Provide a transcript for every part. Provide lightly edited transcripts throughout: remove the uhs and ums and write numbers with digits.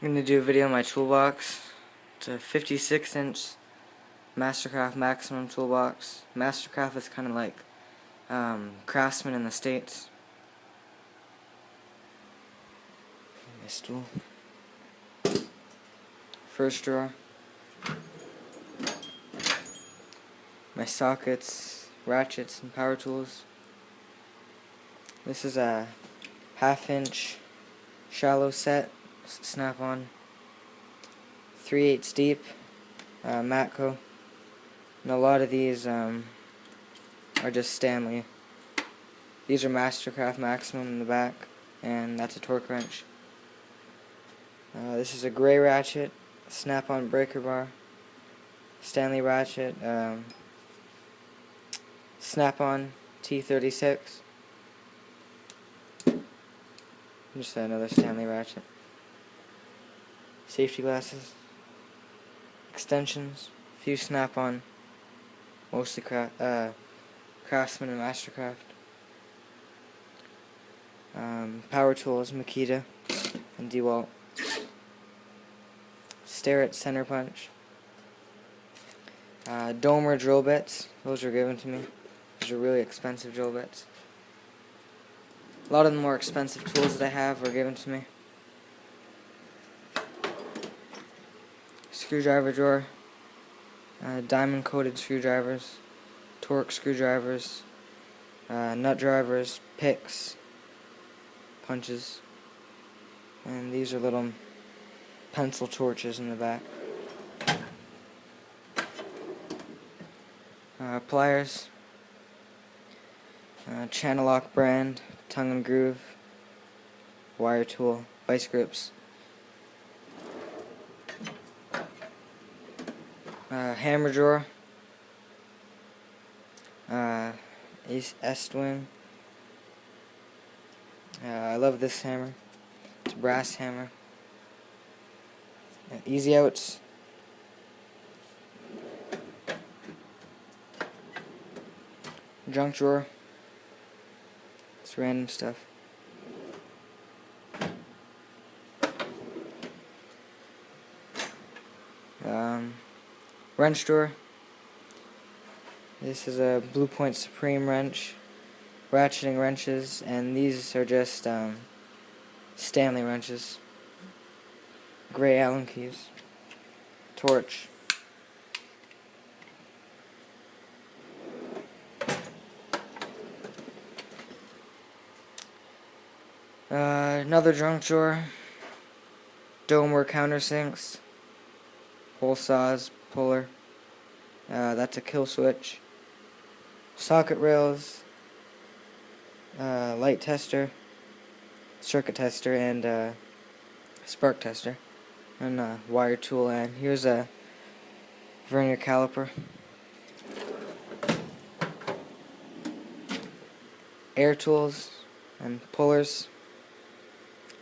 I'm going to do a video on my toolbox. It's a 56-inch Mastercraft maximum toolbox. Mastercraft is kind of like Craftsman in the States. My stool. First drawer. My sockets, ratchets, and power tools. This is a 1/2-inch shallow set, snap-on, 3/8 deep, Matco, and a lot of these are just Stanley. These are Mastercraft Maximum in the back, and that's a torque wrench. This is a gray ratchet, snap-on breaker bar, Stanley ratchet, snap-on T36. Just another Stanley ratchet. Safety glasses, extensions, a few snap-on, mostly Craftsman and Mastercraft. Power tools, Makita and DeWalt. Starrett center punch. Domer drill bits. Those were given to me. Those are really expensive drill bits. A lot of the more expensive tools that I have were given to me. Screwdriver drawer. Diamond coated screwdrivers. Torque screwdrivers. Nut drivers. Picks. Punches. And these are little pencil torches in the back. Pliers. Channel lock brand, tongue and groove, wire tool, vice grips, hammer drawer, S-Twin. I love this hammer. It's a brass hammer. Easy outs. Junk drawer. It's random stuff. Wrench drawer. This is a Blue Point Supreme wrench. Ratcheting wrenches, and these are just Stanley wrenches. Gray Allen keys. Torch. Another junk drawer, Domer countersinks, hole saws, puller, that's a kill switch, socket rails, light tester, circuit tester, and spark tester, and a wire tool, and here's a vernier caliper, air tools, and pullers.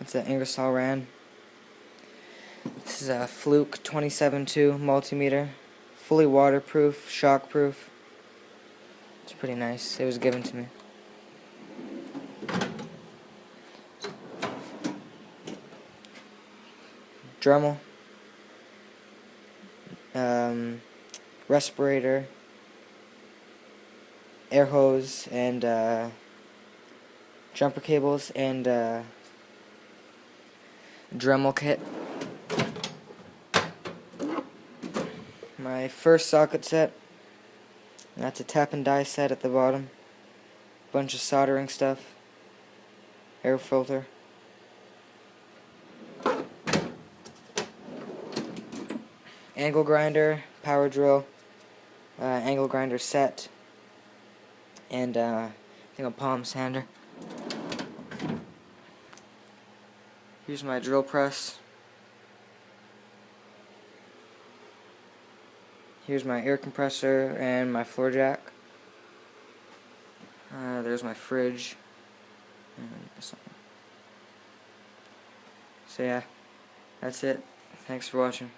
It's an Ingersoll Rand. This is a Fluke 27.2 multimeter, fully waterproof, shockproof. It's pretty nice. It was given to me. Dremel, respirator, air hose, and jumper cables, and Dremel kit. My first socket set. That's a tap and die set at the bottom. Bunch of soldering stuff. Air filter. Angle grinder, power drill, angle grinder set, and I think a palm sander. Here's my drill press. Here's my air compressor and my floor jack. There's my fridge. So yeah, that's it. Thanks for watching.